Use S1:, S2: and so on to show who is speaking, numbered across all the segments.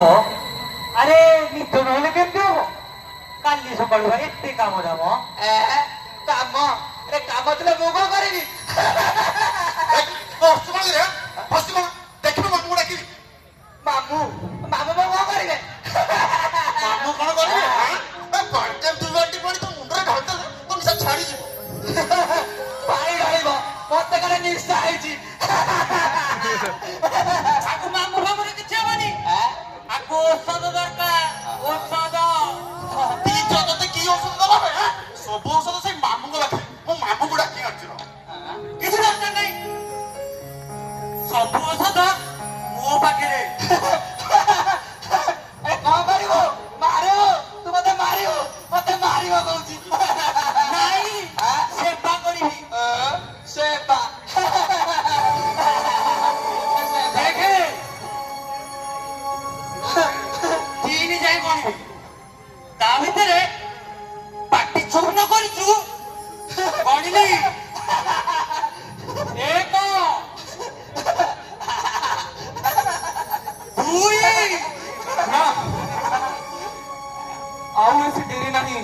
S1: আরে নিত্য নইলে কেমতি হবো? কালি সকাল ভাই এতে কাম দাম
S2: কাম কাম ଥିଲେ ମୁଁ କଣ କରିବି? ଦେଖିବୁ ମାମୁଁ ଡାକିବି। ମାମୁଁ ମାମୁଁ କଣ କରିବେ? ମାମୁଁ କଣ କରିବେ? ମୁଣ୍ଡରେ ଢାଳିଦେଲେ ତୋ ନିଶା ଛାଡିଯିବ। ଭାଇ ଢାଳିବ ମତେ କାଳେ ନିଶା ହେଇଛି।
S1: ଆକୁ ମାମୁଁ ଫାମୁରେ କିଛି ହବନି। ଆକୁ ଔଷଧ ଦରକାର, ଔଷଧ।
S2: ତତେ କି ଔଷଧ ଦବା ପାଇଁ? ସବୁ ଔଷଧ ସେଇ ମାମୁଁଙ୍କ ପାଖରେ। ମୋ ମାମୁଁକୁ ଡାକି ଆଣିଛି।
S1: କିଛି ଦରକାର ନାହିଁ, ସବୁ ଔଷଧ ମୋ ପାଖରେ।
S2: କଣ କରିବ? ମାରିବ? ତୁ ମତେ ମାରିବ? ମତେ ମାରିବ କହୁଛି।
S1: ନାଇଁ, ସେବା କରିବି।
S2: ସେବା
S1: ଦେଖେ ତିନି ଯାଏ ଗଣିବି, ତା ଭିତରେ ପାଟି ଚୂର୍ଣ୍ଣ କରିଛୁ ଗଣିଲି। ଏକ, ଦୁଇ,
S3: ଆଉ ବେଶୀ ଡେରି ନାହିଁ,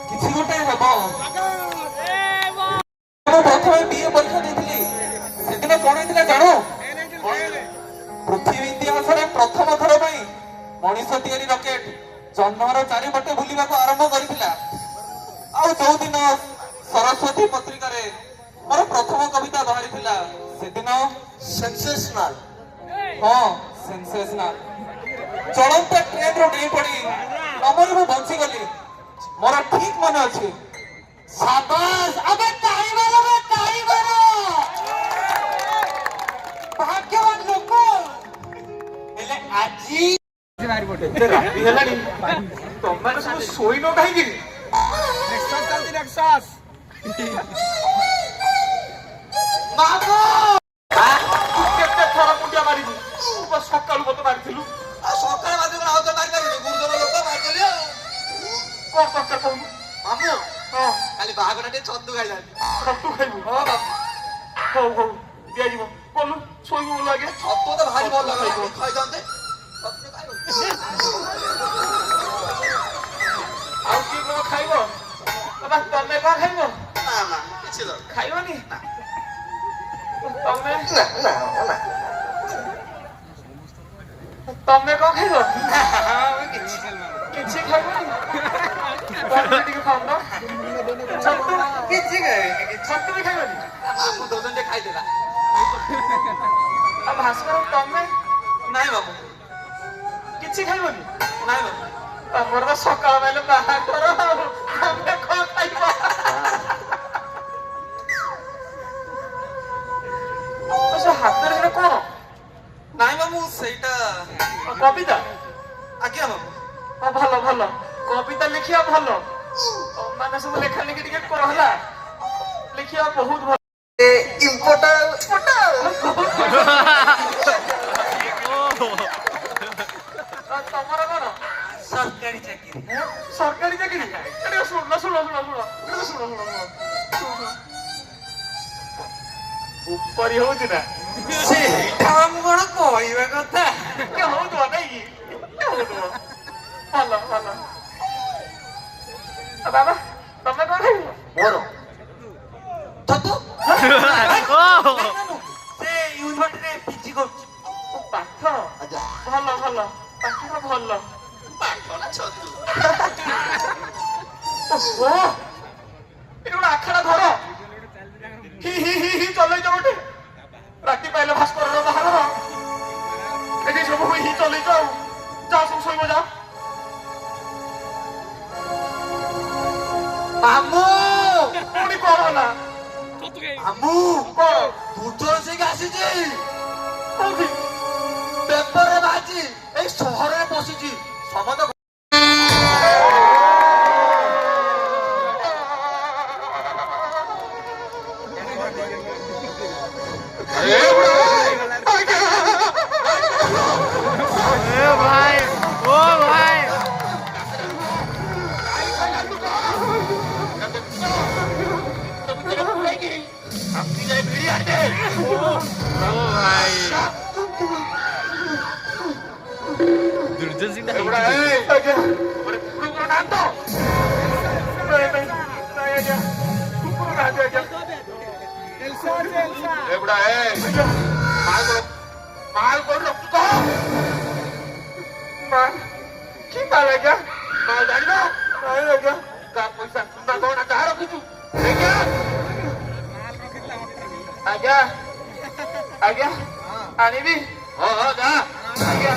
S3: କିଛି ଗୋଟେ ହେବ। ମୁଁ ପ୍ରଥମେ ବିଏ ପରୀକ୍ଷା ଦେଇଥିଲି, ସେଦିନ କଣ ହେଇଥିଲା ଜାଣୁ? ପୃଥିବୀ ଇତିହାସରେ ପ୍ରଥମ ଥର ପାଇଁ ମଣିଷ ତିଆରି ରକେଟ ଜହ୍ନର ଚାରିପଟେ ବୁଲିବାକୁ ଆରମ୍ଭ କରିଥିଲା। ଆଉ ଯୋଉଦିନ ସରସ୍ୱତୀ ପତ୍ରିକାରେ ମୋର ପ୍ରଥମ କବିତା ବାହାରିଥିଲା, ସେଦିନ
S2: ସେନ୍ସେସନାଲ।
S3: ହଁ, ସେନ୍ସେସନାଲ। ଚଳନ୍ତା ଟ୍ରେନରୁ ଡେଇଁ ପଡି ନମରେ ମୁଁ ବଞ୍ଚିଗଲି, ମୋର ଠିକ ମନେ ଅଛି।
S1: ସାବାସ। ଆବେ ଟାଇମର ଭାଗ୍ୟବାନ ଲୋକ। ହେଲେ ଆଜି
S3: ରାତି ହେଲାଣି, ତମେ ସବୁ ଶୋଇନ କାହିଁକି? କେତେ ଥର ମୁଣ୍ଡିଆ ମାରିବୁ? ସକାଳୁ ମତେ ମାରିଥିଲୁ।
S2: ସକାଳେ ମାରିବ ଆଉ ତ ମାରିପାରିବି। ଗୁରୁଜନ ଲୋକ ମାରିଦେଲି ଆଉ।
S3: କଣ ଦରକାର କହୁନୁ?
S2: ମାମୁଁ
S3: ହଁ,
S2: କାଲି ବାହାଘର ଟିକେ ଛତୁ ଖାଇଲାନି।
S3: ଛତୁ ଖାଇବୁ?
S2: ହଁ ବାବୁ,
S3: ହଉ ହଉ, ଦିଆଯିବ। କଲୁ ଶୋଇବୁ ଭଲ ଆଜ୍ଞା।
S2: ଛତୁ ତ ଭାରି ଭଲ ଲାଗେ। ଖାଇଥାନ୍ତେ ଛତୁ ଖାଇବ।
S3: ଆଉ କିଏ କଣ ଖାଇବ? ବାବା ତମେ କଣ ଖାଇବ?
S2: ନା ନା କିଛି ଦରକାର
S3: ଖାଇବନି? ତମେ କଣ ଖାଇବ? କିଛି ଖାଇବନି? ଟିକେ ଖାଉନ। ଛତୁ କିଛି ଛତୁ ବି ଖାଇବନି?
S2: ମାମୁଁ ଦୋକାନ ଟିକେ ଖାଇଦେଲା।
S3: ଆଉ ଭାସ୍କର ତମେ
S2: ନାଇଁ ବାବୁ,
S3: କିଛି ଖାଇବନି?
S2: ନାଇଁ ବାବୁ।
S3: ତମର ତ ସକାଳ ପାଇଲେ ବାହାଘର, ଆଉ ତମେ କଣ ଖାଇବ? ସେ ହାତରେ ସେଟା କଣ?
S2: ନାଇଁ ବାବୁ, ସେଇଟା
S3: କବିତା?
S2: ଆଜ୍ଞା ବାବୁ।
S3: ହଁ, ଭଲ ଭଲ, କବିତା ଲେଖିବା ଭଲ। ମାନେ ସବୁ ଲେଖା ଲେଖି ଟିକେ କର ହେଲା, ଲେଖିବା ବହୁତ ଭଲ। ତମର କଣ?
S1: ସରକାରୀ ଚାକିରି।
S3: ସରକାରୀ ଚାକିରି? ଏଠି ଶୁଣ ଶୁଣ ଶୁଣ ଶୁଣ ଶୁଣ ଶୁଣ ଶୁଣ ଉପରି ହଉଛି ନା?
S1: ସେଇଟା ମୁଁ କଣ କହିବା କଥା?
S3: ହଉଥିବ ନାଇଁ କି? ହଉଥିବ। ଭଲ ଭଲ। ବାବା ତମେ କଣ ଖାଇବ?
S2: ମୋର ଛତୁ।
S1: ସେ ୟୁନିଭର୍ସିଟିରେ ପିଜି କରୁଛି।
S3: ପାଠ?
S2: ଆଜ୍ଞା।
S3: ଭଲ ଭଲ, ପାଠ ଭଲ।
S2: ପାଠ ନା ଛତୁ?
S3: ଓହୋ, ଏଠି ଗୋଟେ ଆଖାଡା ଘର। ହି ହି ହି ହି ଚଲେଇଛ ଗୋଟେ। ରାତି ପାଇଲେ ଭାସ୍କରର ବାହାଘର, ଏଠି ସବୁ ହି ଚଲେଇଛ। ଆଉ ଯାଅ ସବୁ ଶୋଇବ, ଯାଅ।
S2: ମାମୁଁ
S3: ପୁଣି କଣ ହେଲା?
S2: ମାମୁଁ
S3: କଣ?
S2: ଭୂତ ଆସିକି ଆସିଛି।
S3: କୋଉଠି?
S2: ପେପରରେ ବାହାରିଛି, ଏଇ ସହରରେ ପଶିଛି। ସମସ୍ତ
S3: भाई
S4: ଦୁର୍ଜନ ସିଂହ
S2: ଏଗୁଡ଼ା ଆଜ୍ଞା ଗୋଟେ କୁକୁର ନାହାନ୍ତି ତ? ନାଇଁ ଆଜ୍ଞା କୁକୁର ନାହାନ୍ତି ଆଜ୍ଞା ଏଗୁଡ଼ା ମାଲ କରି ରଖୁ ତ ମାଲ କି ମାଲ ଆଜ୍ଞା ମାଲ ଜାଣିନ? ନାଇଁ ଆଜ୍ଞା କାହା ପଇସା ସୁନା ଗହଣା ଯାହା ରଖିଛୁ ଆଜ୍ଞା ଆଜ୍ଞା ଆଜ୍ଞା ଆଣିବି ହଁ ହଁ ଯା ଆଜ୍ଞା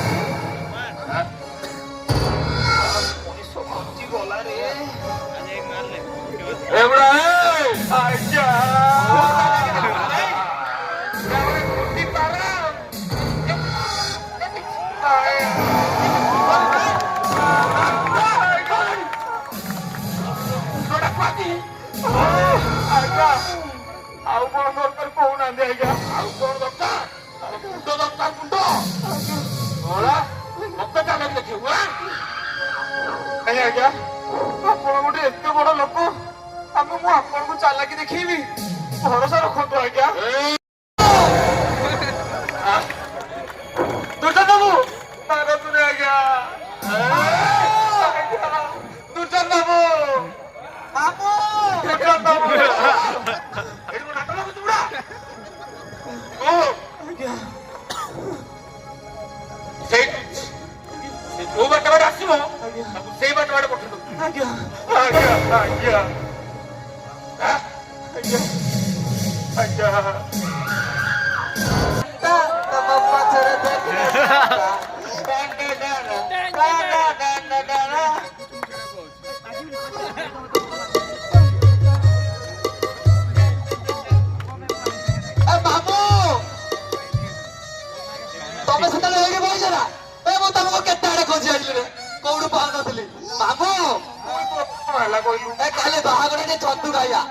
S2: ମଣିଷ ଖଞ୍ଚି ଗଲା ରେ ଏଗୁଡ଼ା ଆଜ୍ଞା ଆଉ କଣ ଦରକାର କହୁନାହାନ୍ତି ଆଜ୍ଞା ଆଉ କଣ ଦରକାର ମୁଣ୍ଡ ଦରକାର ମୁଣ୍ଡ ମତେ ଚାଲକୁ ଦେଖିବୁ ଆଜ୍ଞା ଆପଣ ଗୋଟେ ଏତେ ବଡ ଲୋକ ଆମେ ମୁଁ ଆପଣଙ୍କୁ ଚାଲାକି ଦେଖେଇବି ଭରସା ରଖନ୍ତୁ ଆଜ୍ଞା ଦୁର୍ଜନ ବାବୁ ମାରନ୍ତୁନି ଆଜ୍ଞା ଦୁର୍ଜନ ବାବୁ ଦୁର୍ଜନ ବାବୁ ଯୋଉ ବାଟ ବାଟେ ଆସିବ ସେଇ ବାଟ ବାଟେ ପଠେଇ ଦଉଛି ଆଜ୍ଞା ଆଜ୍ଞା ଆଜ୍ଞା ଆଜ୍ଞା ତମେ ସେତେବେଳେ ହେଇକି ବଇଛ ନା ମୁଁ ତମକୁ କେତେ ଆଡେ ଖୋଜି ଆଇଲି କୋଉଠୁ ପାଉନଥିଲି ମାମୁ ହେଲା କହିଲୁ କାଲି ବାହାଘରରେ ଛତୁ ଖାଇବା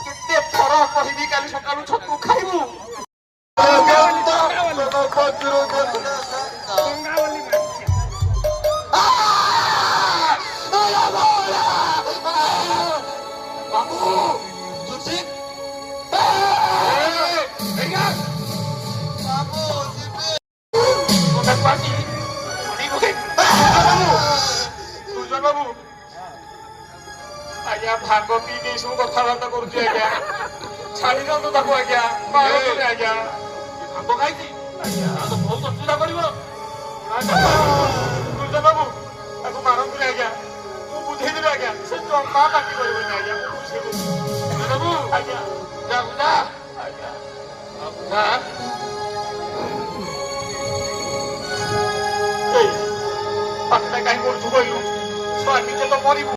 S2: କେତେ ଥର କହିବି କାଲି ସକାଳୁ ଛତୁ ଖାଇବୁ ବାବୁ ଆଜ୍ଞା ଭାଙ୍ଗ ପିଇକି ସବୁ କଥାବାର୍ତ୍ତା କରୁଛି ଆଜ୍ଞା ଛାଡି ଦିଅନ୍ତୁ ତାକୁ ଆଜ୍ଞା ମାରନ୍ତୁନି ଆଜ୍ଞା ଭାଙ୍ଗ ଖାଇଛି ବହୁତ ଅସୁବିଧା କରିବ ଦୁର୍ଜନ ବାବୁ ତାକୁ ମାରନ୍ତୁନି ଆଜ୍ଞା ମୁଁ ବୁଝେଇଦେବି ଆଜ୍ଞା ସେ ଜମା ପାଟି କରିବନି ଆଜ୍ଞା ବାବୁ ଆଜ୍ଞା ଯା ବୁଝା ଆଜ୍ଞା ବୁଝା ପାଟିଟା କାହିଁ କରୁଛୁ କହିଲୁ ନିଜେ ତ ମରିବୁ